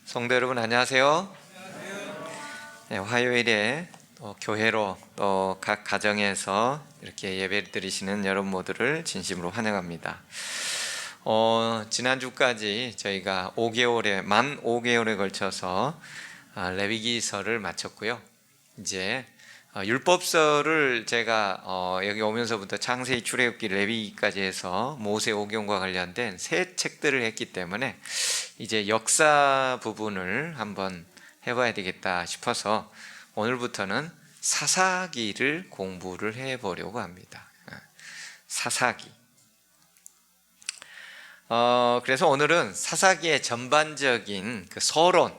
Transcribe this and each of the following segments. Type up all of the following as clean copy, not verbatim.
성도 여러분 안녕하세요. 네, 화요일에 교회로 또 각 가정에서 이렇게 예배를 드리시는 여러분 모두를 진심으로 환영합니다. 지난주까지 저희가 만 5개월에 걸쳐서 레위기서를 마쳤고요. 이제 율법서를 제가 여기 오면서부터 창세기, 출애굽기, 레위기까지 해서 모세 오경과 관련된 세 책들을 했기 때문에 이제 역사 부분을 한번 해봐야 되겠다 싶어서 오늘부터는 사사기를 공부를 해보려고 합니다. 사사기. 그래서 오늘은 사사기의 전반적인 그 서론,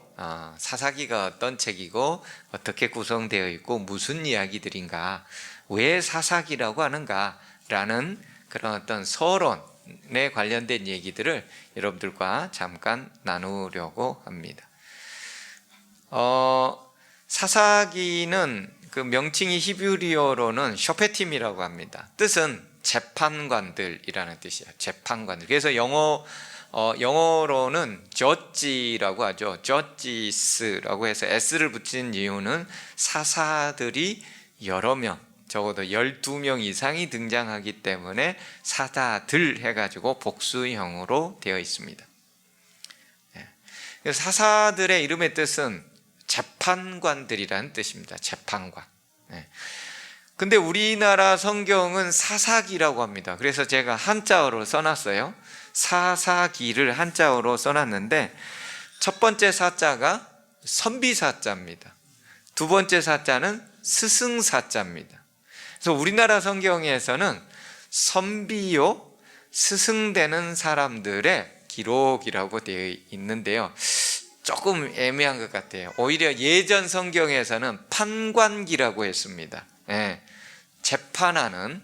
사사기가 어떤 책이고 어떻게 구성되어 있고 무슨 이야기들인가, 왜 사사기라고 하는가라는 그런 어떤 서론에 관련된 얘기들을 여러분들과 잠깐 나누려고 합니다. 사사기는 그 명칭이 히브리어로는 쇼페팀이라고 합니다. 뜻은 재판관들이라는 뜻이에요. 재판관들. 그래서 영어로는 judge라고 하죠. judges라고 해서 s를 붙인 이유는 사사들이 여러 명, 적어도 12명 이상이 등장하기 때문에 사사들 해가지고 복수형으로 되어 있습니다. 사사들의 이름의 뜻은 재판관들이라는 뜻입니다. 재판관. 근데 우리나라 성경은 사사기라고 합니다. 그래서 제가 한자어로 써놨어요. 사사기를 한자어로 써놨는데 첫 번째 사자가 선비사자입니다. 두 번째 사자는 스승사자입니다. 그래서 우리나라 성경에서는 선비요 스승되는 사람들의 기록이라고 되어 있는데요, 조금 애매한 것 같아요. 오히려 예전 성경에서는 판관기라고 했습니다. 재판하는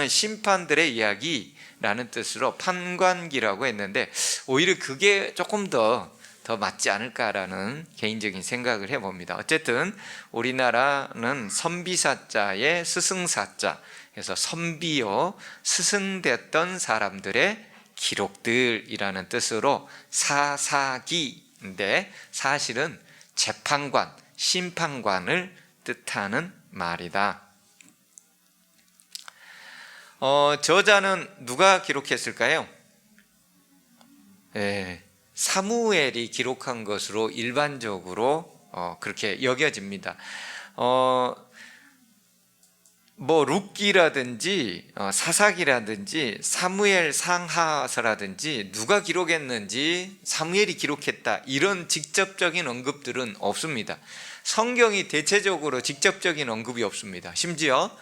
심판들의 이야기라는 뜻으로 판관기라고 했는데 오히려 그게 조금 더 맞지 않을까라는 개인적인 생각을 해봅니다. 어쨌든 우리나라는 선비사자의 스승사자, 그래서 선비요 스승됐던 사람들의 기록들이라는 뜻으로 사사기인데 사실은 재판관, 심판관을 뜻하는 말이다. 저자는 누가 기록했을까요? 사무엘이 기록한 것으로 일반적으로 그렇게 여겨집니다. 룻기라든지 사사기라든지 사무엘 상하서라든지 누가 기록했는지 사무엘이 기록했다 이런 직접적인 언급들은 없습니다. 성경이 대체적으로 직접적인 언급이 없습니다. 심지어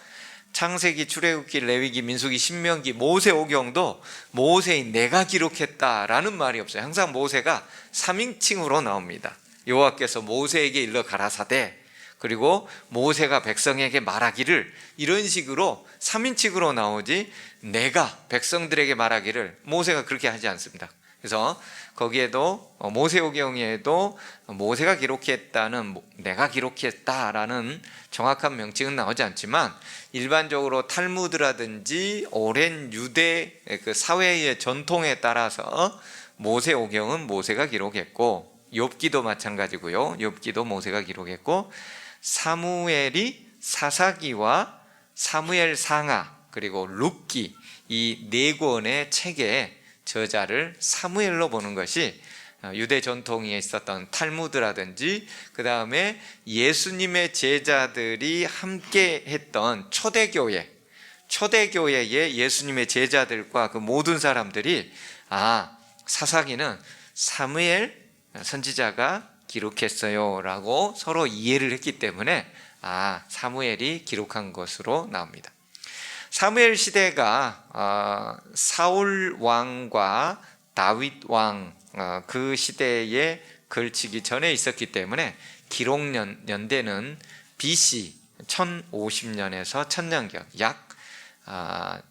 창세기, 출애굽기, 레위기, 민수기, 신명기, 모세오경도 모세인 내가 기록했다라는 말이 없어요. 항상 모세가 3인칭으로 나옵니다. 여호와께서 모세에게 일러 가라사대, 그리고 모세가 백성에게 말하기를, 이런 식으로 3인칭으로 나오지 내가 백성들에게 말하기를 모세가 그렇게 하지 않습니다. 그래서 거기에도 모세오경에도 모세가 기록했다는, 내가 기록했다라는 정확한 명칭은 나오지 않지만 일반적으로 탈무드라든지 오랜 유대 그 사회의 전통에 따라서 모세오경은 모세가 기록했고, 욥기도 마찬가지고요. 욥기도 모세가 기록했고, 사무엘이 사사기와 사무엘 상하 그리고 룻기 이 네 권의 책의 저자를 사무엘로 보는 것이 유대 전통에 있었던 탈무드라든지 그 다음에 예수님의 제자들이 함께 했던 초대교회의 예수님의 제자들과 그 모든 사람들이 사사기는 사무엘 선지자가 기록했어요 라고 서로 이해를 했기 때문에 사무엘이 기록한 것으로 나옵니다. 사무엘 시대가 사울 왕과 다윗 왕 그 시대에 걸치기 전에 있었기 때문에 기록 연대는 BC 1050년에서 1000년경, 약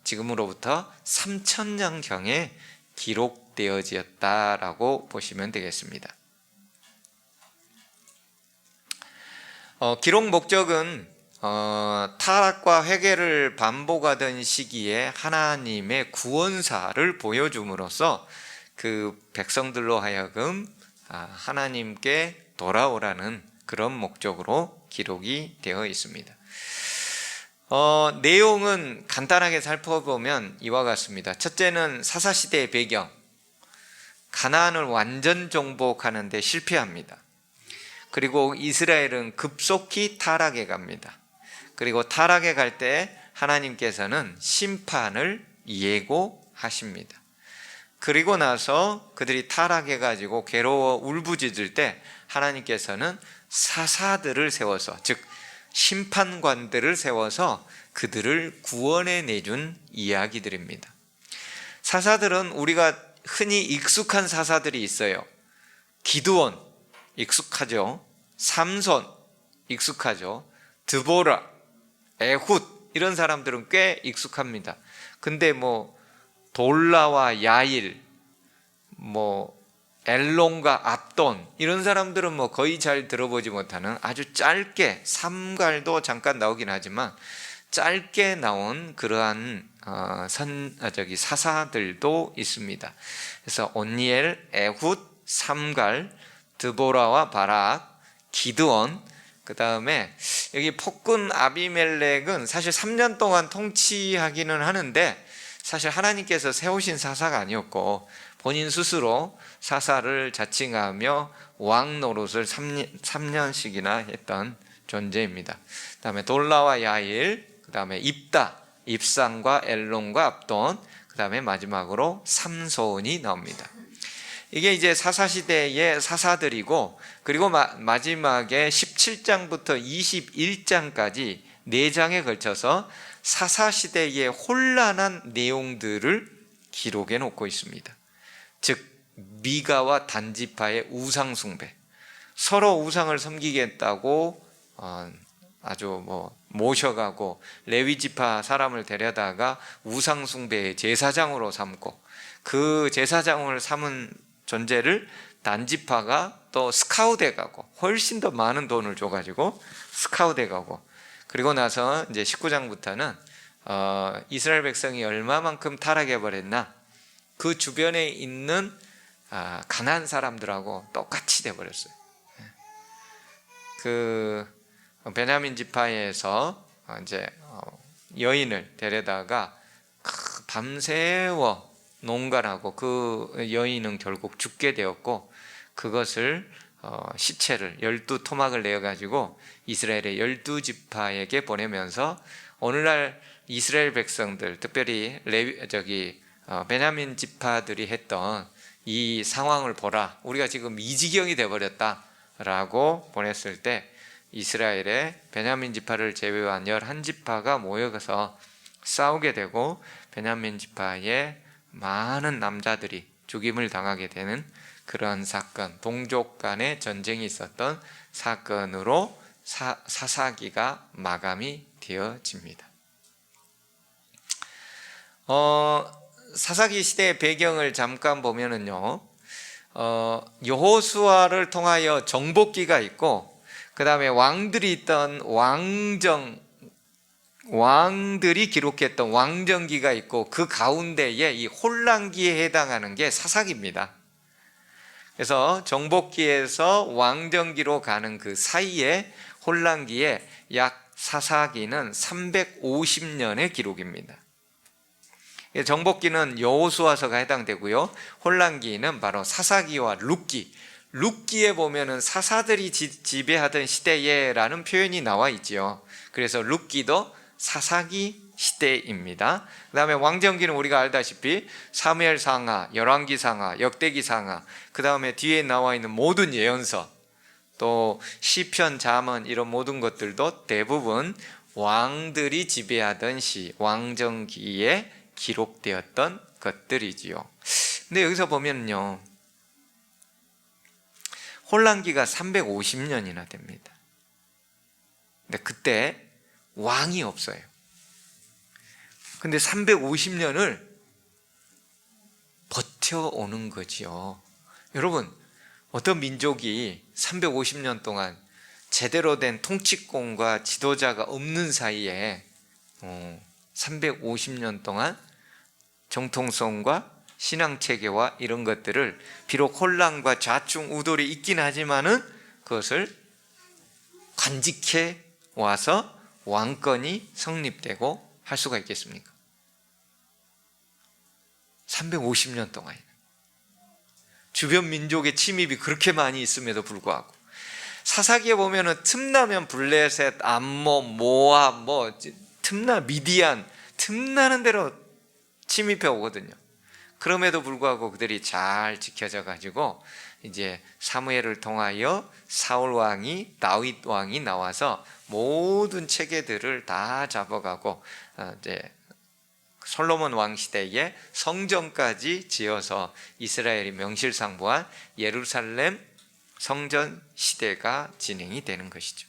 지금으로부터 3000년경에 기록되어졌다라고 보시면 되겠습니다. 기록 목적은 타락과 회개를 반복하던 시기에 하나님의 구원사를 보여줌으로써 그 백성들로 하여금 하나님께 돌아오라는 그런 목적으로 기록이 되어 있습니다. 내용은 간단하게 살펴보면 이와 같습니다. 첫째는 사사시대의 배경, 가나안을 완전 정복하는 데 실패합니다. 그리고 이스라엘은 급속히 타락해 갑니다. 그리고 타락해 갈 때 하나님께서는 심판을 예고하십니다. 그리고 나서 그들이 타락해 가지고 괴로워 울부짖을 때 하나님께서는 사사들을 세워서, 즉 심판관들을 세워서 그들을 구원해 내준 이야기들입니다. 사사들은 우리가 흔히 익숙한 사사들이 있어요. 기드온 익숙하죠. 삼손 익숙하죠. 드보라, 에훗 이런 사람들은 꽤 익숙합니다. 근데 돌라와 야일, 엘론과 압돈 이런 사람들은 거의 잘 들어보지 못하는 아주 짧게, 삼갈도 잠깐 나오긴 하지만 짧게 나온 그러한 사사들도 있습니다. 그래서 온니엘, 에훗, 삼갈, 드보라와 바락, 기드온, 그 다음에 여기 폭군 아비멜렉은 사실 3년 동안 통치하기는 하는데 사실 하나님께서 세우신 사사가 아니었고 본인 스스로 사사를 자칭하며 왕 노릇을 3년씩이나 했던 존재입니다. 그 다음에 돌라와 야일, 그 다음에 입다, 입상과 엘론과 압돈, 그 다음에 마지막으로 삼손이 나옵니다. 이게 이제 사사시대의 사사들이고, 그리고 마지막에 17장부터 21장까지 4장에 걸쳐서 사사시대의 혼란한 내용들을 기록해 놓고 있습니다. 즉 미가와 단지파의 우상숭배, 서로 우상을 섬기겠다고 아주 모셔가고 레위지파 사람을 데려다가 우상숭배의 제사장으로 삼고, 그 제사장을 삼은 존재를 단지파가 또 스카우트해 가고 훨씬 더 많은 돈을 줘가지고 스카우트해 가고, 그리고 나서 이제 19장부터는 이스라엘 백성이 얼마만큼 타락해 버렸나, 그 주변에 있는 가나안 사람들하고 똑같이 돼 버렸어요. 그 베냐민 지파에서 이제 여인을 데려다가 밤새워 농간하고 그 여인은 결국 죽게 되었고, 그것을 시체를 12토막을 내어가지고 이스라엘의 12지파에게 보내면서 오늘날 이스라엘 백성들, 특별히 베냐민 지파들이 했던 이 상황을 보라, 우리가 지금 이 지경이 되어버렸다 라고 보냈을 때 이스라엘의 베냐민 지파를 제외한 11지파가 모여서 싸우게 되고 베냐민 지파의 많은 남자들이 죽임을 당하게 되는 그러한 사건, 동족 간의 전쟁이 있었던 사건으로 사사기가 마감이 되어집니다. 사사기 시대의 배경을 잠깐 보면은요, 여호수아를 통하여 정복기가 있고, 그 다음에 왕들이 있던 왕들이 기록했던 왕정기가 있고, 그 가운데에 이 혼란기에 해당하는 게 사사기입니다. 그래서 정복기에서 왕정기로 가는 그 사이에 혼란기에 약 사사기는 350년의 기록입니다. 정복기는 여호수아서가 해당되고요, 혼란기는 바로 사사기와 룻기에 보면은 사사들이 지배하던 시대에라는 표현이 나와 있지요. 그래서 룻기도 사사기 시대입니다. 그 다음에 왕정기는 우리가 알다시피 사무엘상하, 열왕기상하, 역대기상하, 그 다음에 뒤에 나와 있는 모든 예언서, 또 시편, 잠언 이런 모든 것들도 대부분 왕들이 지배하던 왕정기에 기록되었던 것들이지요. 근데 여기서 보면요, 혼란기가 350년이나 됩니다. 근데 그때 왕이 없어요. 근데 350년을 버텨오는 거지요. 여러분, 어떤 민족이 350년 동안 제대로 된 통치권과 지도자가 없는 사이에 350년 동안 정통성과 신앙 체계와 이런 것들을 비록 혼란과 좌충우돌이 있긴 하지만은 그것을 간직해 와서 왕권이 성립되고 할 수가 있겠습니까? 350년 동안 주변 민족의 침입이 그렇게 많이 있음에도 불구하고 사사기에 보면은 틈나면 블레셋, 암몬, 모압, 미디안 틈나는 대로 침입해 오거든요. 그럼에도 불구하고 그들이 잘 지켜져 가지고 이제 사무엘을 통하여 사울 왕이, 다윗 왕이 나와서 모든 체계들을 다 잡아가고 이제 솔로몬 왕 시대에 성전까지 지어서 이스라엘이 명실상부한 예루살렘 성전 시대가 진행이 되는 것이죠.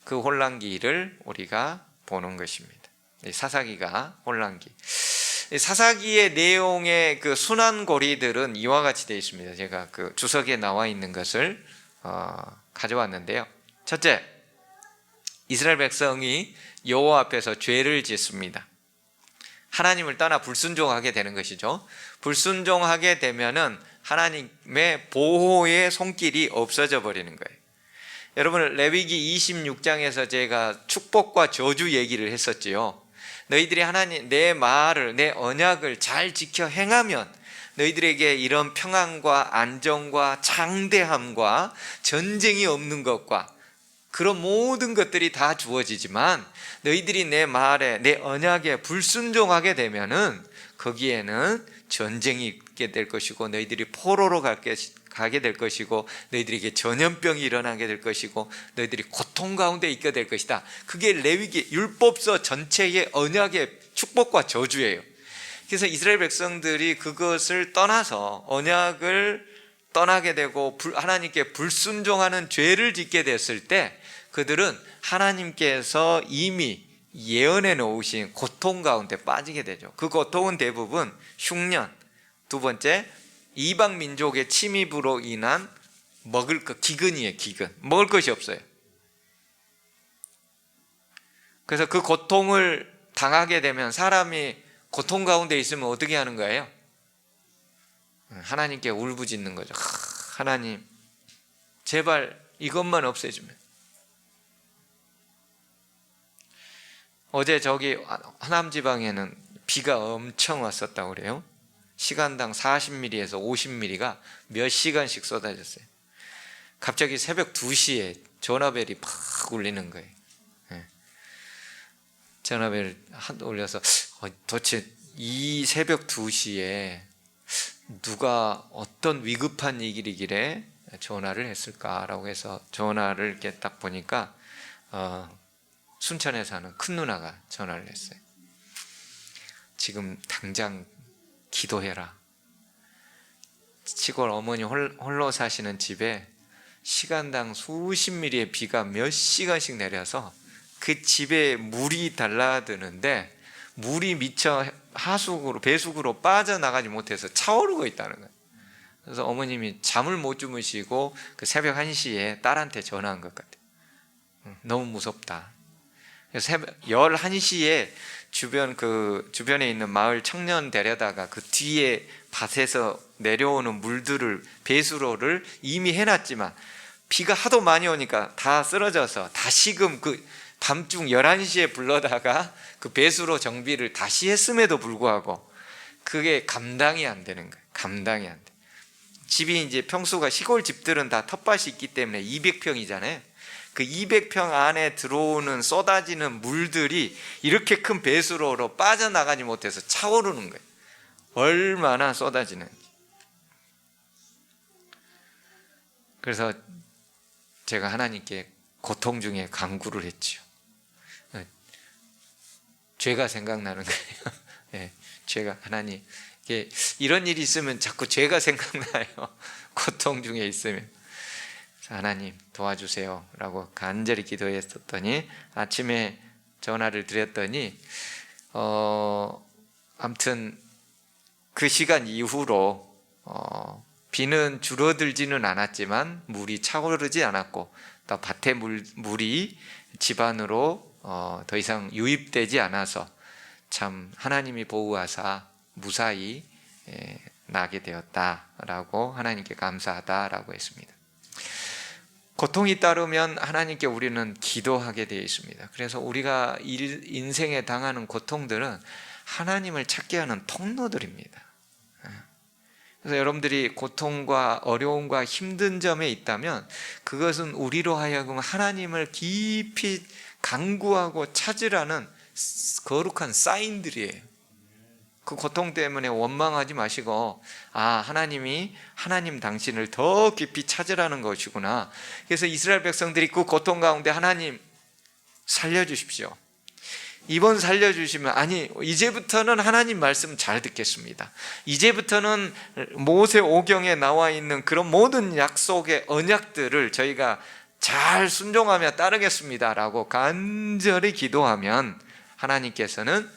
그 혼란기를 우리가 보는 것입니다. 사사기가 혼란기. 사사기의 내용의 그 순환고리들은 이와 같이 되어 있습니다. 제가 그 주석에 나와 있는 것을 가져왔는데요. 첫째, 이스라엘 백성이 여호와 앞에서 죄를 짓습니다. 하나님을 떠나 불순종하게 되는 것이죠. 불순종하게 되면은 하나님의 보호의 손길이 없어져 버리는 거예요. 여러분, 레위기 26장에서 제가 축복과 저주 얘기를 했었지요. 너희들이 하나님 내 말을, 내 언약을 잘 지켜 행하면 너희들에게 이런 평안과 안정과 장대함과 전쟁이 없는 것과 그런 모든 것들이 다 주어지지만 너희들이 내 말에, 내 언약에 불순종하게 되면은 거기에는 전쟁이 있게 될 것이고 너희들이 포로로 가게 될 것이고 너희들에게 전염병이 일어나게 될 것이고 너희들이 고통 가운데 있게 될 것이다. 그게 레위기 율법서 전체의 언약의 축복과 저주예요. 그래서 이스라엘 백성들이 그것을 떠나서 언약을 떠나게 되고 하나님께 불순종하는 죄를 짓게 됐을 때 그들은 하나님께서 이미 예언해 놓으신 고통 가운데 빠지게 되죠. 그 고통은 대부분 흉년, 두 번째 이방 민족의 침입으로 인한 먹을 것, 기근이에요. 기근. 먹을 것이 없어요. 그래서 그 고통을 당하게 되면 사람이 고통 가운데 있으면 어떻게 하는 거예요? 하나님께 울부짖는 거죠. 하나님, 제발 이것만 없애주면. 어제 저기 하남 지방에는 비가 엄청 왔었다고 그래요. 시간당 40mm에서 50mm가 몇 시간씩 쏟아졌어요. 갑자기 새벽 2시에 전화벨이 팍 울리는 거예요. 전화벨을 울려서 도대체 이 새벽 2시에 누가 어떤 위급한 일이길래 전화를 했을까라고 해서 전화를 이렇게 딱 보니까 순천에 사는 큰 누나가 전화를 했어요. 지금 당장 기도해라. 시골 어머니 홀로 사시는 집에 시간당 수십 미리의 비가 몇 시간씩 내려서 그 집에 물이 달라드는데 물이 미처 하수구로 배수구로 빠져나가지 못해서 차오르고 있다는 거예요. 그래서 어머님이 잠을 못 주무시고 그 새벽 1시에 딸한테 전화한 것 같아요. 너무 무섭다. 그래서 새벽 11시에 주변에 있는 마을 청년 데려다가 그 뒤에 밭에서 내려오는 물들을 배수로를 이미 해놨지만 비가 하도 많이 오니까 다 쓰러져서 다시금 그 밤중 11시에 불러다가 그 배수로 정비를 다시 했음에도 불구하고 그게 감당이 안 되는 거예요. 감당이 안 돼. 집이 이제 평수가 시골 집들은 다 텃밭이 있기 때문에 200평이잖아요. 그 200평 안에 들어오는 쏟아지는 물들이 이렇게 큰 배수로로 빠져나가지 못해서 차오르는 거예요. 얼마나 쏟아지는지. 그래서 제가 하나님께 고통 중에 간구를 했죠. 죄가 생각나는 거예요. 네, 죄가 하나님 이런 일이 있으면 자꾸 죄가 생각나요. 고통 중에 있으면. 하나님 도와주세요 라고 간절히 기도했었더니 아침에 전화를 드렸더니 아무튼 그 시간 이후로 비는 줄어들지는 않았지만 물이 차오르지 않았고 또 밭에 물이 집 안으로 더 이상 유입되지 않아서 참 하나님이 보호하사 무사히 나게 되었다라고 하나님께 감사하다라고 했습니다. 고통이 따르면 하나님께 우리는 기도하게 되어 있습니다. 그래서 우리가 인생에 당하는 고통들은 하나님을 찾게 하는 통로들입니다. 그래서 여러분들이 고통과 어려움과 힘든 점에 있다면 그것은 우리로 하여금 하나님을 깊이 간구하고 찾으라는 거룩한 사인들이에요. 그 고통 때문에 원망하지 마시고 하나님 당신을 더 깊이 찾으라는 것이구나. 그래서 이스라엘 백성들이 그 고통 가운데 하나님 살려주십시오. 이번 살려주시면 이제부터는 하나님 말씀 잘 듣겠습니다. 이제부터는 모세 오경에 나와 있는 그런 모든 약속의 언약들을 저희가 잘 순종하며 따르겠습니다 라고 간절히 기도하면 하나님께서는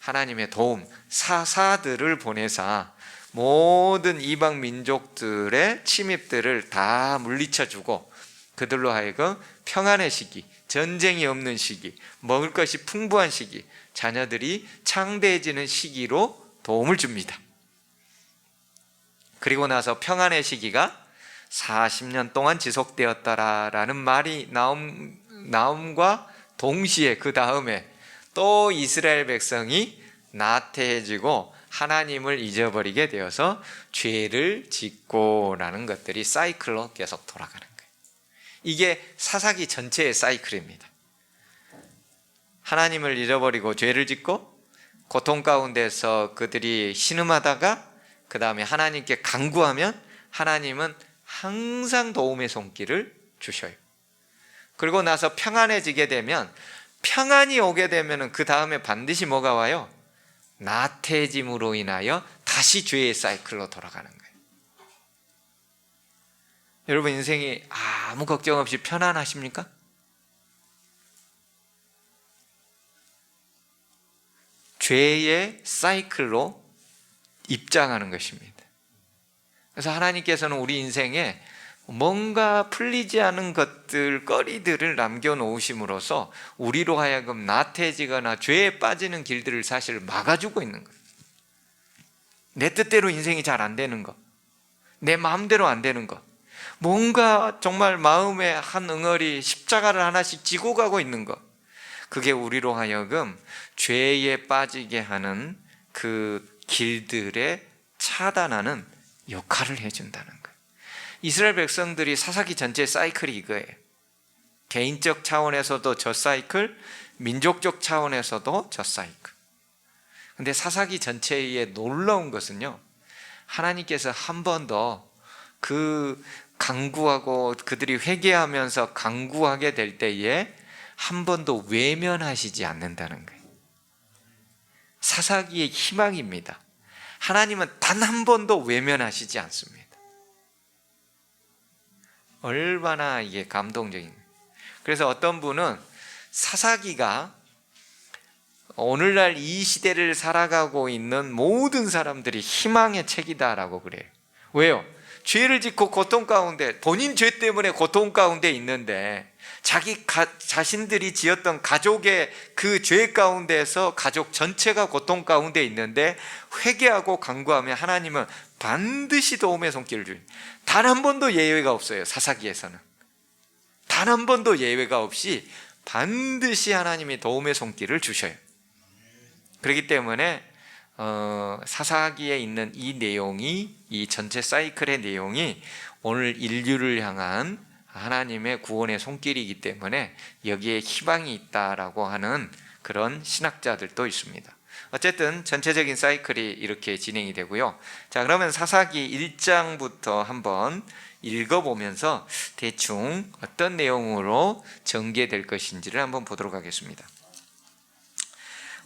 하나님의 도움, 사사들을 보내사 모든 이방 민족들의 침입들을 다 물리쳐주고 그들로 하여금 평안의 시기, 전쟁이 없는 시기, 먹을 것이 풍부한 시기, 자녀들이 창대해지는 시기로 도움을 줍니다. 그리고 나서 평안의 시기가 40년 동안 지속되었다라는 말이 나옴과 동시에 그 다음에 또 이스라엘 백성이 나태해지고 하나님을 잊어버리게 되어서 죄를 짓고라는 것들이 사이클로 계속 돌아가는 거예요. 이게 사사기 전체의 사이클입니다. 하나님을 잃어버리고 죄를 짓고 고통 가운데서 그들이 신음하다가 그 다음에 하나님께 간구하면 하나님은 항상 도움의 손길을 주셔요. 그리고 나서 평안해지게 되면 평안이 오게 되면 그 다음에 반드시 뭐가 와요? 나태해짐으로 인하여 다시 죄의 사이클로 돌아가는 거예요. 여러분 인생이 아무 걱정 없이 편안하십니까? 죄의 사이클로 입장하는 것입니다. 그래서 하나님께서는 우리 인생에 뭔가 풀리지 않은 것들, 거리들을 남겨놓으심으로써 우리로 하여금 나태해지거나 죄에 빠지는 길들을 사실 막아주고 있는 거예요. 내 뜻대로 인생이 잘 안 되는 것, 내 마음대로 안 되는 것, 뭔가 정말 마음에 한 응어리 십자가를 하나씩 지고 가고 있는 것, 그게 우리로 하여금 죄에 빠지게 하는 그 길들에 차단하는 역할을 해준다는 거예요. 이스라엘 백성들이 사사기 전체 사이클이 이거예요. 개인적 차원에서도 저 사이클, 민족적 차원에서도 저 사이클. 근데 사사기 전체의 놀라운 것은요, 하나님께서 한 번 더 그 간구하고 그들이 회개하면서 간구하게 될 때에 한 번도 외면하시지 않는다는 거예요. 사사기의 희망입니다. 하나님은 단 한 번도 외면하시지 않습니다. 얼마나 이게 감동적인 거예요. 그래서 어떤 분은 사사기가 오늘날 이 시대를 살아가고 있는 모든 사람들이 희망의 책이다라고 그래요. 왜요? 죄를 짓고 고통 가운데, 본인 죄 때문에 고통 가운데 있는데 자신들이 지었던 가족의 그 죄 가운데서 가족 전체가 고통 가운데 있는데 회개하고 간구하면 하나님은 반드시 도움의 손길을 줍니다. 단 한 번도 예외가 없어요. 사사기에서는 단 한 번도 예외가 없이 반드시 하나님이 도움의 손길을 주셔요. 그렇기 때문에 사사기에 있는 이 내용이, 이 전체 사이클의 내용이 오늘 인류를 향한 하나님의 구원의 손길이기 때문에 여기에 희망이 있다라고 하는 그런 신학자들도 있습니다. 어쨌든 전체적인 사이클이 이렇게 진행이 되고요. 자, 그러면 사사기 1장부터 한번 읽어보면서 대충 어떤 내용으로 전개될 것인지를 한번 보도록 하겠습니다.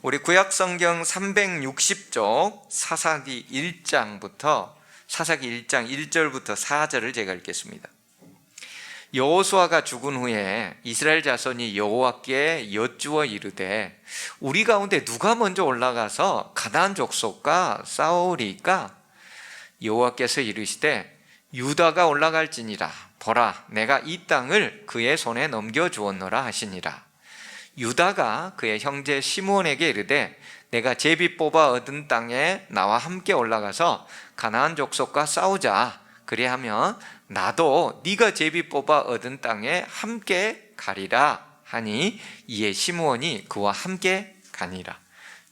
우리 구약성경 360쪽 사사기 1장부터 사사기 1장 1절부터 4절을 제가 읽겠습니다. 여호수아가 죽은 후에 이스라엘 자손이 여호와께 여쭈어 이르되 우리 가운데 누가 먼저 올라가서 가나안 족속과 싸우리까? 여호와께서 이르시되 유다가 올라갈지니라. 보라, 내가 이 땅을 그의 손에 넘겨주었노라 하시니라. 유다가 그의 형제 시므온에게 이르되 내가 제비 뽑아 얻은 땅에 나와 함께 올라가서 가나안 족속과 싸우자. 그리하면 나도 네가 제비 뽑아 얻은 땅에 함께 가리라 하니 이에 시므온이 그와 함께 가니라.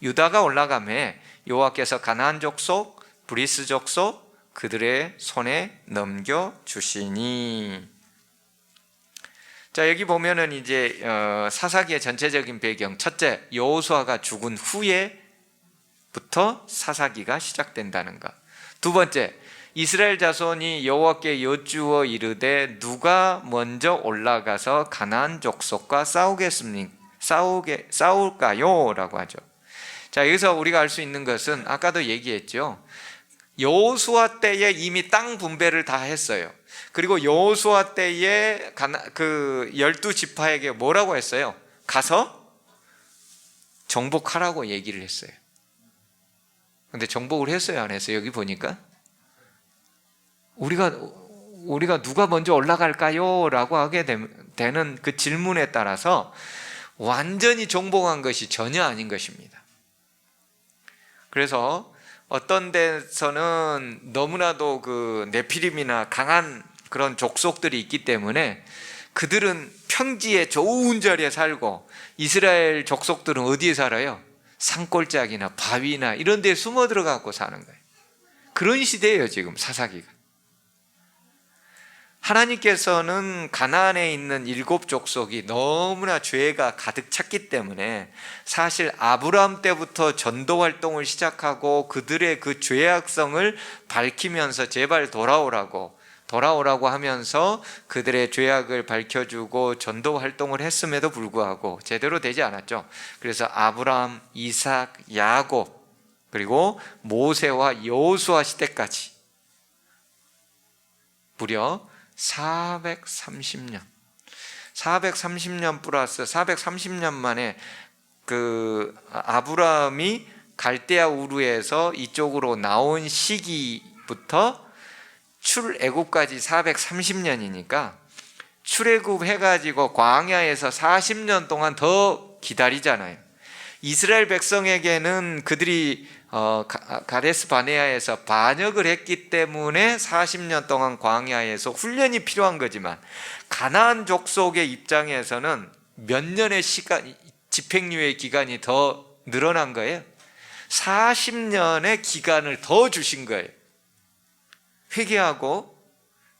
유다가 올라가매 여호와께서 가나안 족속 브리스 족속 그들의 손에 넘겨 주시니. 자, 여기 보면은 이제 사사기의 전체적인 배경, 첫째, 여호수아가 죽은 후에부터 사사기가 시작된다는 것. 두 번째, 이스라엘 자손이 여호와께 여쭈어 이르되 누가 먼저 올라가서 가나안 족속과 싸울까요? 라고 하죠. 자, 여기서 우리가 알 수 있는 것은 아까도 얘기했죠. 여호수아 때에 이미 땅 분배를 다 했어요. 그리고 여호수아 때에 그 12지파에게 뭐라고 했어요? 가서 정복하라고 얘기를 했어요. 근데 정복을 했어요, 안 했어요? 여기 보니까 우리가 누가 먼저 올라갈까요? 라고 하게 되는 그 질문에 따라서 완전히 정복한 것이 전혀 아닌 것입니다. 그래서 어떤 데서는 너무나도 그 네피림이나 강한 그런 족속들이 있기 때문에 그들은 평지에 좋은 자리에 살고 이스라엘 족속들은 어디에 살아요? 산골짜기나 바위나 이런 데에 숨어 들어가고 사는 거예요. 그런 시대예요, 지금 사사기가. 하나님께서는 가나안에 있는 7족속이 너무나 죄가 가득 찼기 때문에 사실 아브라함 때부터 전도 활동을 시작하고 그들의 그 죄악성을 밝히면서 제발 돌아오라고 하면서 그들의 죄악을 밝혀주고 전도 활동을 했음에도 불구하고 제대로 되지 않았죠. 그래서 아브라함, 이삭, 야곱 그리고 모세와 여호수아 시대까지 무려 430년 플러스 430년 만에 그 아브라함이 갈대아 우르에서 이쪽으로 나온 시기부터 출애굽까지 430년이니까 출애굽 해가지고 광야에서 40년 동안 더 기다리잖아요. 이스라엘 백성에게는 그들이 가데스 바네아에서 반역을 했기 때문에 40년 동안 광야에서 훈련이 필요한 거지만 가나안 족속의 입장에서는 몇 년의 시간, 집행유예 기간이 더 늘어난 거예요. 40년의 기간을 더 주신 거예요. 회개하고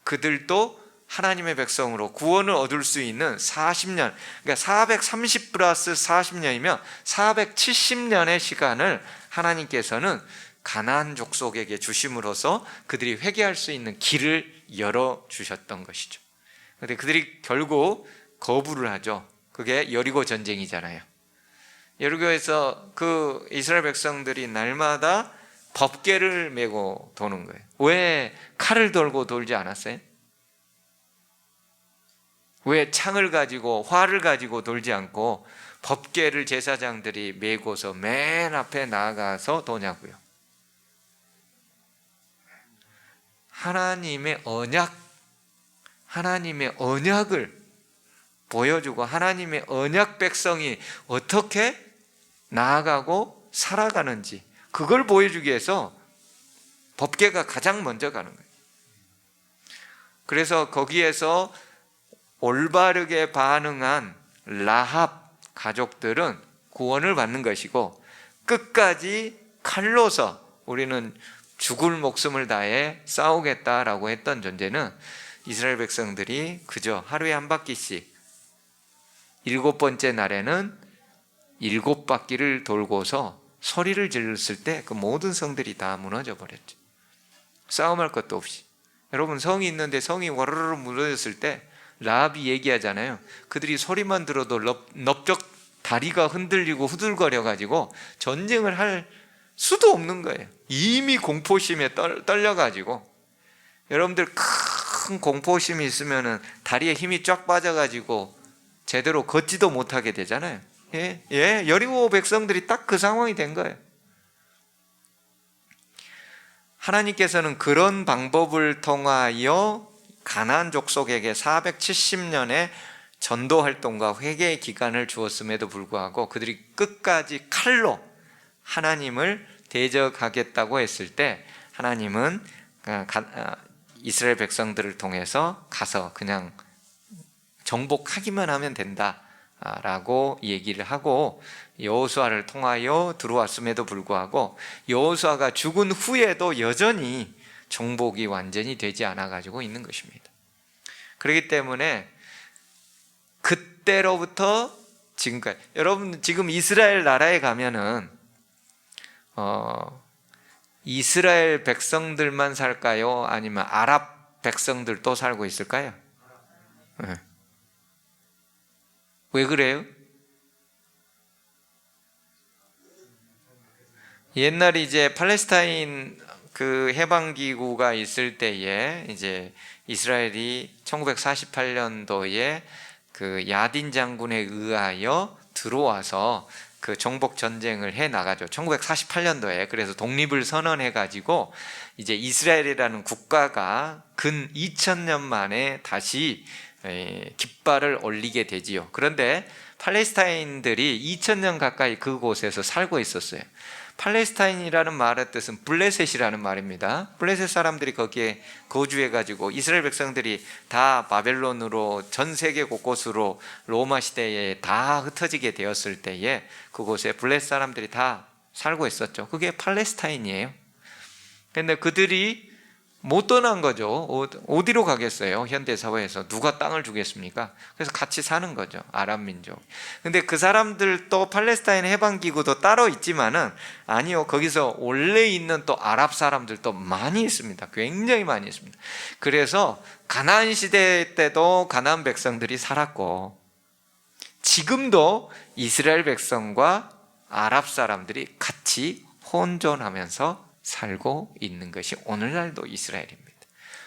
그들도 하나님의 백성으로 구원을 얻을 수 있는 40년, 그러니까 430 플러스 40년이면 470년의 시간을 하나님께서는 가나안 족속에게 주심으로써 그들이 회개할 수 있는 길을 열어주셨던 것이죠. 그런데 그들이 결국 거부를 하죠. 그게 여리고 전쟁이잖아요. 여리고에서 그 이스라엘 백성들이 날마다 법궤를 메고 도는 거예요. 왜 칼을 들고 돌지 않았어요? 왜 창을 가지고 활을 가지고 돌지 않고 법궤를 제사장들이 메고서 맨 앞에 나아가서 도냐고요? 하나님의 언약을 보여주고 하나님의 언약 백성이 어떻게 나아가고 살아가는지 그걸 보여주기 위해서 법궤가 가장 먼저 가는 거예요. 그래서 거기에서 올바르게 반응한 라합 가족들은 구원을 받는 것이고 끝까지 칼로서 우리는 죽을 목숨을 다해 싸우겠다라고 했던 존재는 이스라엘 백성들이 그저 하루에 한 바퀴씩 7번째 날에는 7바퀴를 돌고서 소리를 질렀을 때 그 모든 성들이 다 무너져 버렸죠. 싸움할 것도 없이. 여러분, 성이 있는데 성이 와르르 무너졌을 때 라합이 얘기하잖아요. 그들이 소리만 들어도 넓적 다리가 흔들리고 후들거려가지고 전쟁을 할 수도 없는 거예요. 이미 공포심에 떨려가지고. 여러분들 큰 공포심이 있으면 다리에 힘이 쫙 빠져가지고 제대로 걷지도 못하게 되잖아요. 여리고 백성들이 딱 그 상황이 된 거예요. 하나님께서는 그런 방법을 통하여 가나안 족속에게 470년의 전도 활동과 회개의 기간을 주었음에도 불구하고 그들이 끝까지 칼로 하나님을 대적하겠다고 했을 때 하나님은 이스라엘 백성들을 통해서 가서 그냥 정복하기만 하면 된다라고 얘기를 하고 여호수아를 통하여 들어왔음에도 불구하고 여호수아가 죽은 후에도 여전히 정복이 완전히 되지 않아 가지고 있는 것입니다. 그렇기 때문에 그때로부터 지금까지, 여러분 지금 이스라엘 나라에 가면은 이스라엘 백성들만 살까요? 아니면 아랍 백성들도 살고 있을까요? 네. 왜 그래요? 옛날에 이제 팔레스타인 그 해방기구가 있을 때에 이제 이스라엘이 1948년도에 그 야딘 장군에 의하여 들어와서 그 정복 전쟁을 해 나가죠. 1948년도에. 그래서 독립을 선언해 가지고 이제 이스라엘이라는 국가가 근 2000년 만에 다시 깃발을 올리게 되지요. 그런데 팔레스타인들이 2000년 가까이 그곳에서 살고 있었어요. 팔레스타인이라는 말의 뜻은 블레셋이라는 말입니다. 블레셋 사람들이 거기에 거주해 가지고 이스라엘 백성들이 다 바벨론으로 전 세계 곳곳으로 로마 시대에 다 흩어지게 되었을 때에 그곳에 블레셋 사람들이 다 살고 있었죠. 그게 팔레스타인이에요. 근데 그들이 못 떠난 거죠. 어디로 가겠어요? 현대 사회에서 누가 땅을 주겠습니까? 그래서 같이 사는 거죠. 아랍 민족. 근데 그 사람들도 팔레스타인 해방 기구도 따로 있지만은 아니요. 거기서 원래 있는 또 아랍 사람들도 많이 있습니다. 굉장히 많이 있습니다. 그래서 가나안 시대 때도 가나안 백성들이 살았고 지금도 이스라엘 백성과 아랍 사람들이 같이 혼존하면서 살고 있는 것이 오늘날도 이스라엘입니다.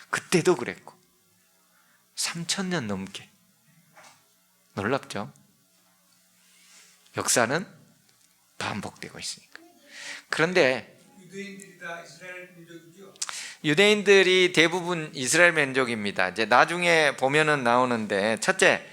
그때도 그랬고 3000년 넘게. 놀랍죠? 역사는 반복되고 있으니까. 그런데 유대인들이 다 이스라엘 민족이죠? 유대인들이 대부분 이스라엘 민족입니다. 이제 나중에 보면은 나오는데 첫째,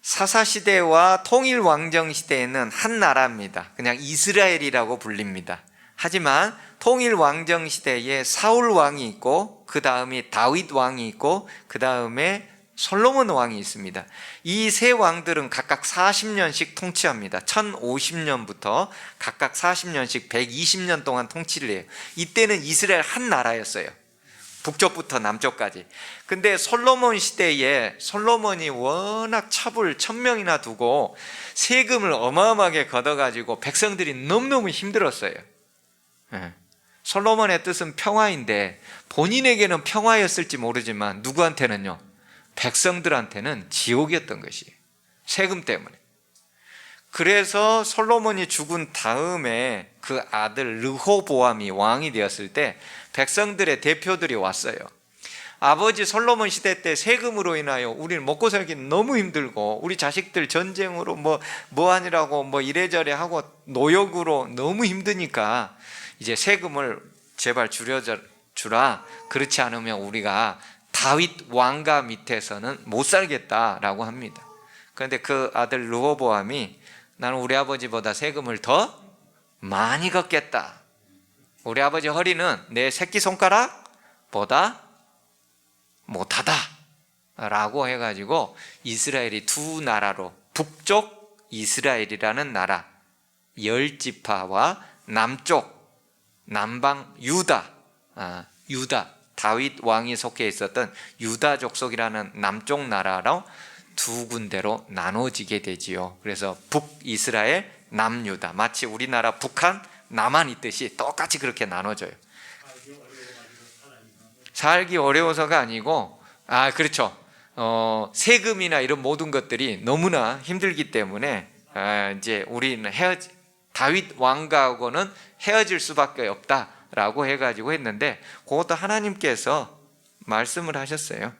사사시대와 통일왕정시대에는 한 나라입니다. 그냥 이스라엘이라고 불립니다. 하지만 통일왕정시대에 사울 왕이 있고 그 다음에 다윗 왕이 있고 그 다음에 솔로몬 왕이 있습니다. 이 세 왕들은 각각 40년씩 통치합니다. 1050년부터 각각 40년씩 120년 동안 통치를 해요. 이때는 이스라엘 한 나라였어요. 북쪽부터 남쪽까지. 근데 솔로몬 시대에 솔로몬이 워낙 첩을 1000명이나 두고 세금을 어마어마하게 걷어가지고 백성들이 너무너무 힘들었어요. 솔로몬의 뜻은 평화인데 본인에게는 평화였을지 모르지만 누구한테는요? 백성들한테는 지옥이었던 것이에요. 세금 때문에. 그래서 솔로몬이 죽은 다음에 그 아들 르호보암이 왕이 되었을 때 백성들의 대표들이 왔어요. 아버지 솔로몬 시대 때 세금으로 인하여 우리는 먹고 살기 너무 힘들고 우리 자식들 전쟁으로 뭐 하느라고 이래저래 하고 노역으로 너무 힘드니까 이제 세금을 제발 줄여주라. 그렇지 않으면 우리가 다윗 왕가 밑에서는 못 살겠다라고 합니다. 그런데 그 아들 르호보암이 나는 우리 아버지보다 세금을 더 많이 걷겠다. 우리 아버지 허리는 내 새끼손가락보다 못하다 라고 해가지고 이스라엘이 두 나라로 북쪽 이스라엘이라는 나라 10지파와 남쪽 남방 유다 다윗 왕이 속해 있었던 유다 족속이라는 남쪽 나라로 두 군데로 나눠지게 되지요. 그래서 북이스라엘, 남유다. 마치 우리나라 북한, 남한 있듯이 똑같이 그렇게 나눠져요. 살기 어려워서가 아니고 그렇죠. 세금이나 이런 모든 것들이 너무나 힘들기 때문에 이제 우리는 다윗 왕가하고는 헤어질 수밖에 없다라고 해가지고 했는데 그것도 하나님께서 말씀을 하셨어요.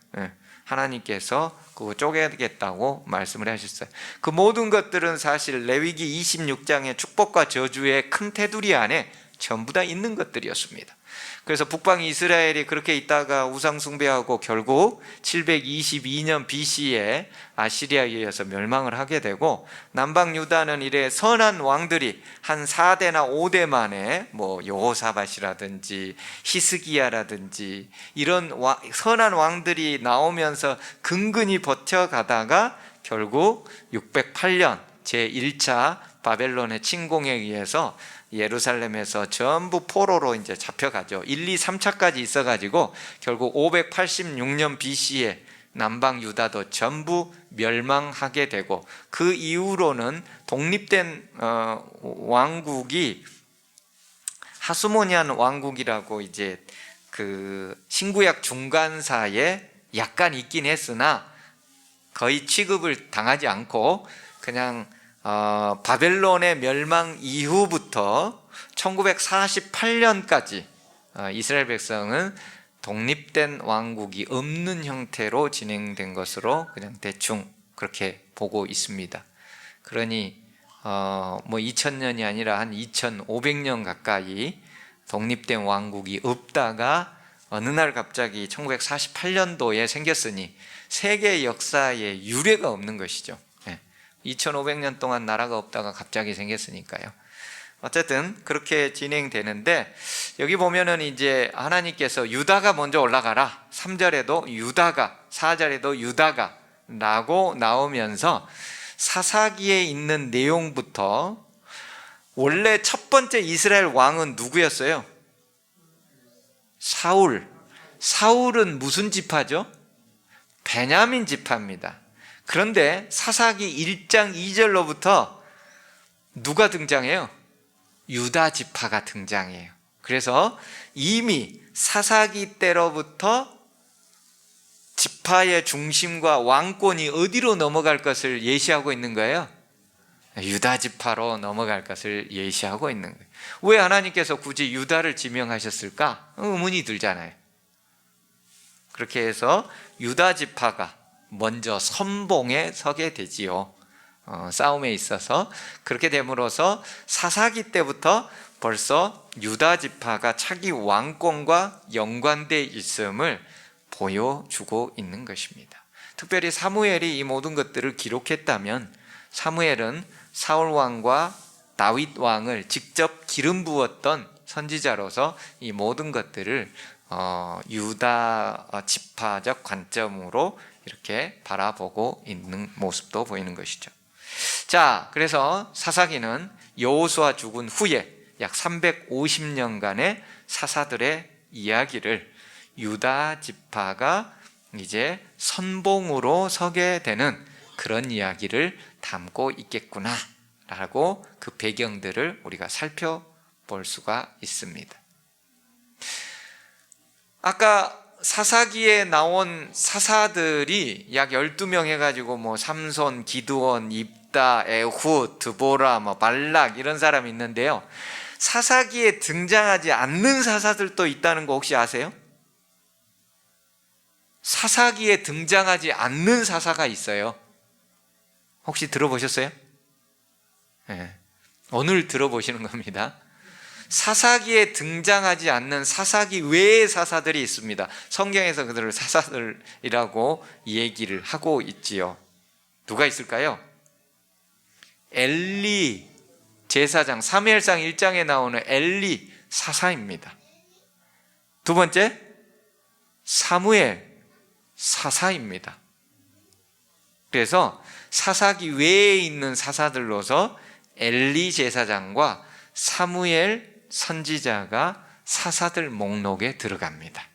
하나님께서 그거 쪼개겠다고 말씀을 하셨어요. 그 모든 것들은 사실 레위기 26장의 축복과 저주의 큰 테두리 안에 전부 다 있는 것들이었습니다. 그래서 북방 이스라엘이 그렇게 있다가 우상 숭배하고 결국 722년 BC에 아시리아에 의해서 멸망을 하게 되고, 남방 유다는 이래 선한 왕들이 한 4대나 5대 만에 뭐 여호사밧이라든지 히스기야라든지 이런 선한 왕들이 나오면서 근근히 버텨가다가 결국 608년 제1차 바벨론의 침공에 의해서 예루살렘에서 전부 포로로 이제 잡혀가죠. 1, 2, 3차까지 있어가지고 결국 586년 BC에 남방 유다도 전부 멸망하게 되고, 그 이후로는 독립된 왕국이 하스모니안 왕국이라고 이제 그 신구약 중간사에 약간 있긴 했으나 거의 취급을 당하지 않고 그냥 바벨론의 멸망 이후부터 1948년까지 이스라엘 백성은 독립된 왕국이 없는 형태로 진행된 것으로 그냥 대충 그렇게 보고 있습니다. 그러니 뭐 2000년이 아니라 한 2500년 가까이 독립된 왕국이 없다가 어느 날 갑자기 1948년도에 생겼으니 세계 역사에 유례가 없는 것이죠. 2500년 동안 나라가 없다가 갑자기 생겼으니까요. 어쨌든 그렇게 진행되는데, 여기 보면은 이제 하나님께서 유다가 먼저 올라가라, 3절에도 유다가, 4절에도 유다가 라고 나오면서 사사기에 있는 내용부터, 원래 첫 번째 이스라엘 왕은 누구였어요? 사울. 사울은 무슨 지파죠? 베냐민 지파입니다. 그런데 사사기 1장 2절로부터 누가 등장해요? 유다 지파가 등장해요. 그래서 이미 사사기 때로부터 지파의 중심과 왕권이 어디로 넘어갈 것을 예시하고 있는 거예요? 유다 지파로 넘어갈 것을 예시하고 있는 거예요. 왜 하나님께서 굳이 유다를 지명하셨을까? 의문이 들잖아요. 그렇게 해서 유다 지파가 먼저 선봉에 서게 되지요. 싸움에 있어서. 그렇게 됨으로써 사사기 때부터 벌써 유다 지파가 차기 왕권과 연관되어 있음을 보여주고 있는 것입니다. 특별히 사무엘이 이 모든 것들을 기록했다면, 사무엘은 사울 왕과 다윗 왕을 직접 기름 부었던 선지자로서 이 모든 것들을 유다 지파적 관점으로 이렇게 바라보고 있는 모습도 보이는 것이죠. 자, 그래서 사사기는 여호수아 죽은 후에 약 350년간의 사사들의 이야기를 유다 지파가 이제 선봉으로 서게 되는 그런 이야기를 담고 있겠구나 라고, 그 배경들을 우리가 살펴볼 수가 있습니다. 아까 사사기에 나온 사사들이 약 12명 해가지고 뭐 삼손, 기드온, 입다, 에훗, 드보라, 뭐 발락 이런 사람이 있는데요, 사사기에 등장하지 않는 사사들도 있다는 거 혹시 아세요? 사사기에 등장하지 않는 사사가 있어요. 혹시 들어보셨어요? 네. 오늘 들어보시는 겁니다. 사사기에 등장하지 않는 사사기 외의 사사들이 있습니다. 성경에서 그들을 사사들이라고 얘기를 하고 있지요. 누가 있을까요? 엘리 제사장, 사무엘상 1장에 나오는 엘리 사사입니다. 두 번째, 사무엘 사사입니다. 그래서 사사기 외에 있는 사사들로서 엘리 제사장과 사무엘 선지자가 사사들 목록에 들어갑니다.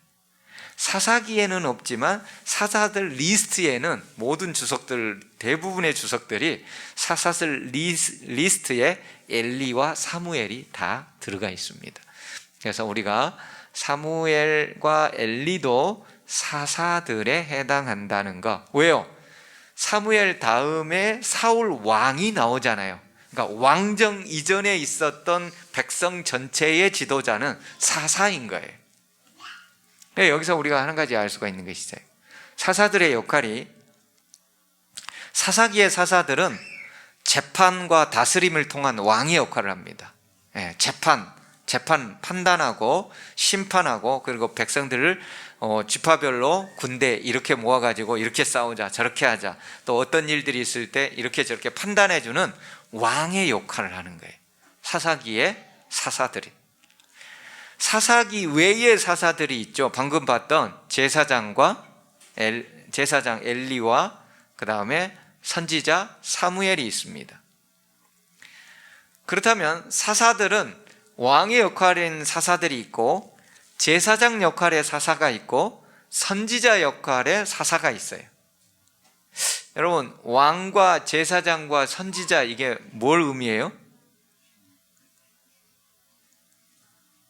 사사기에는 없지만 사사들 리스트에는 모든 주석들, 대부분의 주석들이 사사들 리스트에 엘리와 사무엘이 다 들어가 있습니다. 그래서 우리가 사무엘과 엘리도 사사들에 해당한다는 거. 왜요? 사무엘 다음에 사울 왕이 나오잖아요. 그러니까 왕정 이전에 있었던 백성 전체의 지도자는 사사인 거예요. 여기서 우리가 한 가지 알 수가 있는 것이죠. 사사들의 역할이, 사사기의 사사들은 재판과 다스림을 통한 왕의 역할을 합니다. 재판, 판단하고 심판하고, 그리고 백성들을 지파별로 군대 이렇게 모아가지고 이렇게 싸우자, 저렇게 하자, 또 어떤 일들이 있을 때 이렇게 저렇게 판단해주는 왕의 역할을 하는 거예요. 사사기의 사사들이. 사사기 외의 사사들이 있죠. 방금 봤던 제사장 엘리와 그 다음에 선지자 사무엘이 있습니다. 그렇다면 사사들은 왕의 역할인 사사들이 있고, 제사장 역할의 사사가 있고, 선지자 역할의 사사가 있어요. 여러분, 왕과 제사장과 선지자, 이게 뭘 의미해요?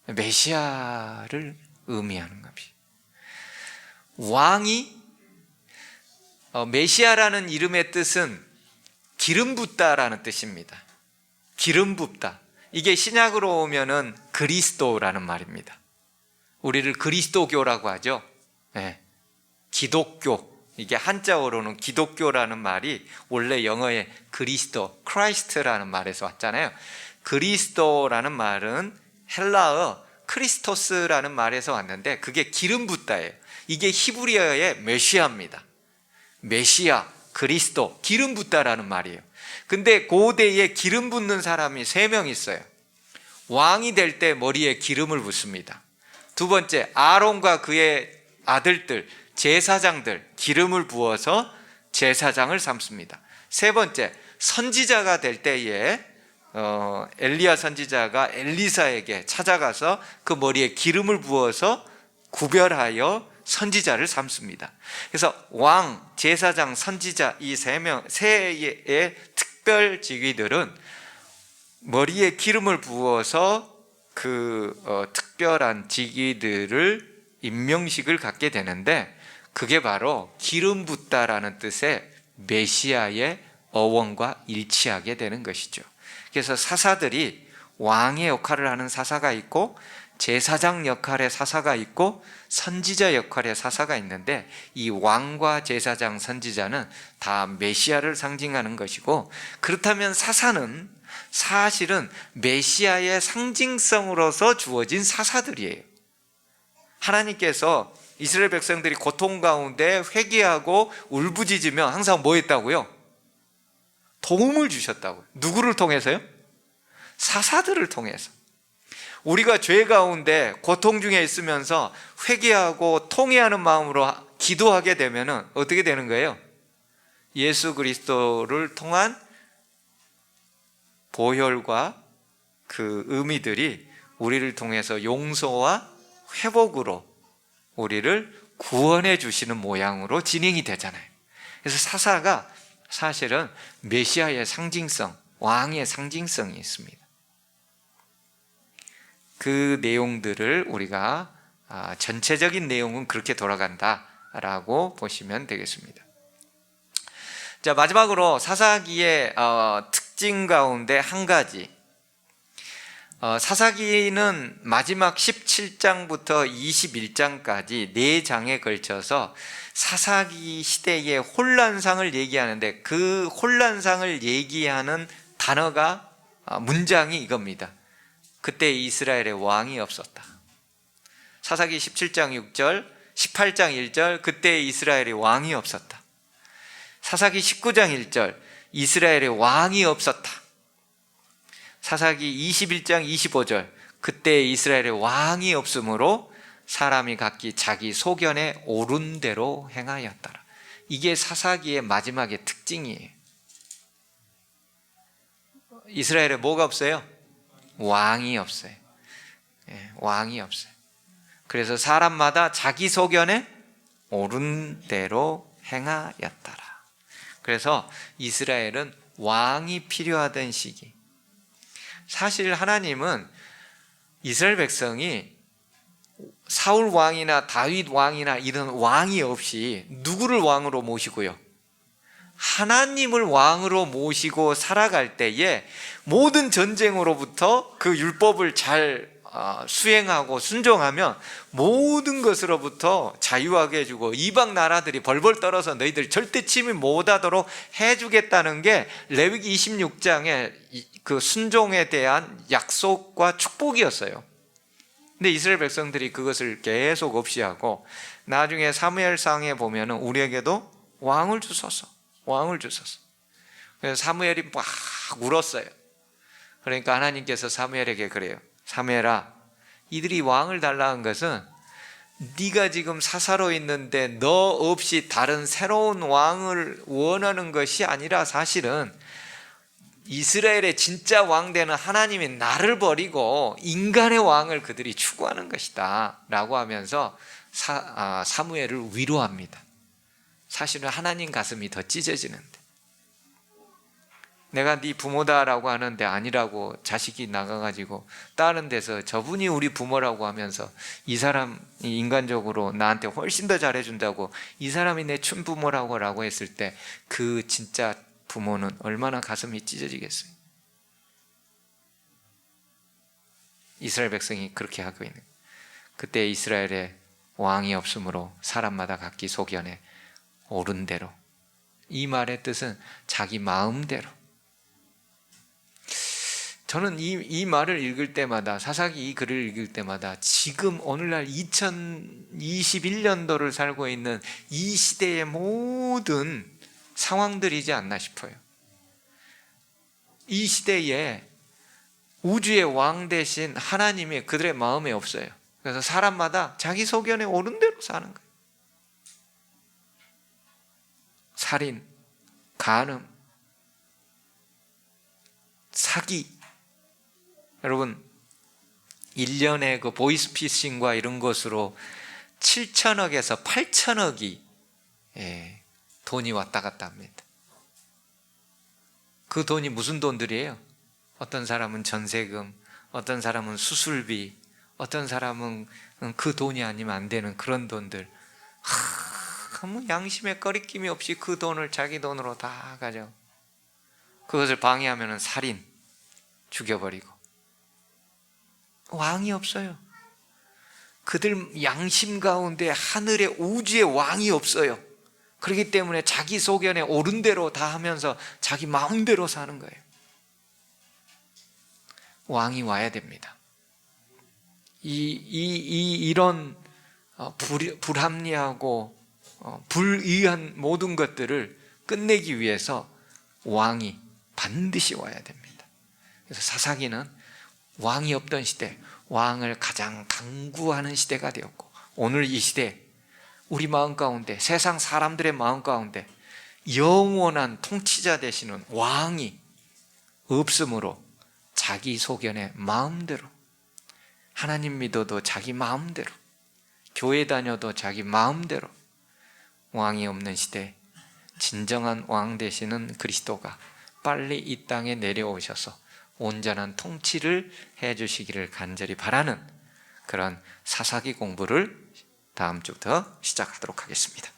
메시아를 의미하는 겁니다. 왕이, 메시아라는 이름의 뜻은 기름 붓다라는 뜻입니다. 기름 붓다. 이게 신약으로 오면은 그리스도라는 말입니다. 우리를 그리스도교라고 하죠. 네. 기독교. 이게 한자어로는 기독교라는 말이 원래 영어의 그리스도, 크라이스트라는 말에서 왔잖아요. 그리스도라는 말은 헬라어 크리스토스라는 말에서 왔는데, 그게 기름 붓다예요. 이게 히브리어의 메시아입니다. 메시아, 그리스도, 기름 붓다라는 말이에요. 근데 고대에 기름 붓는 사람이 3명 있어요. 왕이 될 때 머리에 기름을 붓습니다. 두 번째, 아론과 그의 아들들, 제사장들, 기름을 부어서 제사장을 삼습니다. 세 번째, 선지자가 될 때에 엘리야 선지자가 엘리사에게 찾아가서 그 머리에 기름을 부어서 구별하여 선지자를 삼습니다. 그래서 왕, 제사장, 선지자, 이 세의 특별 직위들은 머리에 기름을 부어서 특별한 직위들을 임명식을 갖게 되는데, 그게 바로 기름 붓다라는 뜻의 메시아의 어원과 일치하게 되는 것이죠. 그래서 사사들이 왕의 역할을 하는 사사가 있고, 제사장 역할의 사사가 있고, 선지자 역할의 사사가 있는데, 이 왕과 제사장, 선지자는 다 메시아를 상징하는 것이고, 그렇다면 사사는 사실은 메시아의 상징성으로서 주어진 사사들이에요. 하나님께서 이스라엘 백성들이 고통 가운데 회개하고 울부짖으며 항상 뭐 했다고요? 도움을 주셨다고요. 누구를 통해서요? 사사들을 통해서. 우리가 죄 가운데 고통 중에 있으면서 회개하고 통회하는 마음으로 기도하게 되면 어떻게 되는 거예요? 예수 그리스도를 통한 보혈과 그 의미들이 우리를 통해서 용서와 회복으로 우리를 구원해 주시는 모양으로 진행이 되잖아요. 그래서 사사가 사실은 메시아의 상징성, 왕의 상징성이 있습니다. 그 내용들을 우리가 전체적인 내용은 그렇게 돌아간다라고 보시면 되겠습니다. 자, 마지막으로 사사기의 특징 가운데 한 가지, 사사기는 마지막 17장부터 21장까지 4장에 걸쳐서 사사기 시대의 혼란상을 얘기하는데, 그 혼란상을 얘기하는 단어가, 문장이 이겁니다. 그때 이스라엘에 왕이 없었다. 사사기 17장 6절, 18장 1절, 그때 이스라엘에 왕이 없었다. 사사기 19장 1절, 이스라엘에 왕이 없었다. 사사기 21장 25절, 그때 이스라엘에 왕이 없으므로 사람이 각기 자기 소견에 옳은 대로 행하였더라. 이게 사사기의 마지막의 특징이에요. 이스라엘에 뭐가 없어요? 왕이 없어요. 왕이 없어요. 그래서 사람마다 자기 소견에 옳은 대로 행하였더라. 그래서 이스라엘은 왕이 필요하던 시기. 사실 하나님은 이스라엘 백성이 사울 왕이나 다윗 왕이나 이런 왕이 없이 누구를 왕으로 모시고요? 하나님을 왕으로 모시고 살아갈 때에 모든 전쟁으로부터 그 율법을 잘 수행하고 순종하면 모든 것으로부터 자유하게 해주고, 이방 나라들이 벌벌 떨어서 너희들 절대 침입 못하도록 해주겠다는 게 레위기 26장의 그 순종에 대한 약속과 축복이었어요. 근데 이스라엘 백성들이 그것을 계속 없이 하고 나중에 사무엘상에 보면은 우리에게도 왕을 주소서, 왕을 주소서. 그래서 사무엘이 막 울었어요. 그러니까 하나님께서 사무엘에게 그래요. 사무엘아, 이들이 왕을 달라는 것은 네가 지금 사사로 있는데 너 없이 다른 새로운 왕을 원하는 것이 아니라 사실은 이스라엘의 진짜 왕 되는 하나님이 나를 버리고 인간의 왕을 그들이 추구하는 것이다 라고 하면서 사무엘을 위로합니다. 사실은 하나님 가슴이 더 찢어지는데, 내가 네 부모다라고 하는데 아니라고 자식이 나가가지고 다른 데서 저분이 우리 부모라고 하면서 이 사람이 인간적으로 나한테 훨씬 더 잘해준다고 이 사람이 내 춘부모라고 했을 때 그 진짜 부모는 얼마나 가슴이 찢어지겠어요. 이스라엘 백성이 그렇게 하고 있는, 그때 이스라엘에 왕이 없으므로 사람마다 각기 소견에 옳은 대로, 이 말의 뜻은 자기 마음대로. 저는 이 말을 읽을 때마다, 사사기 이 글을 읽을 때마다 지금 오늘날 2021년도를 살고 있는 이 시대의 모든 상황들이지 않나 싶어요. 이 시대에 우주의 왕 대신 하나님이 그들의 마음에 없어요. 그래서 사람마다 자기 소견에 옳은 대로 사는 거예요. 살인, 간음, 사기. 여러분, 1년에 그 보이스피싱과 이런 것으로 7천억에서 8천억이 돈이 왔다 갔다 합니다. 그 돈이 무슨 돈들이에요? 어떤 사람은 전세금, 어떤 사람은 수술비, 어떤 사람은 그 돈이 아니면 안 되는 그런 돈들. 뭐 양심에 거리낌이 없이 그 돈을 자기 돈으로 다 가져. 그것을 방해하면 살인, 죽여버리고. 왕이 없어요. 그들 양심 가운데 하늘의 우주의 왕이 없어요. 그렇기 때문에 자기 소견에 옳은 대로 다 하면서 자기 마음대로 사는 거예요. 왕이 와야 됩니다. 이런 불합리하고 불의한 모든 것들을 끝내기 위해서 왕이 반드시 와야 됩니다. 그래서 사사기는 왕이 없던 시대, 왕을 가장 강구하는 시대가 되었고, 오늘 이 시대 우리 마음 가운데, 세상 사람들의 마음 가운데 영원한 통치자 되시는 왕이 없으므로 자기 소견의 마음대로, 하나님 믿어도 자기 마음대로, 교회 다녀도 자기 마음대로, 왕이 없는 시대, 진정한 왕 되시는 그리스도가 빨리 이 땅에 내려오셔서 온전한 통치를 해주시기를 간절히 바라는 그런 사사기 공부를 다음 주부터 시작하도록 하겠습니다.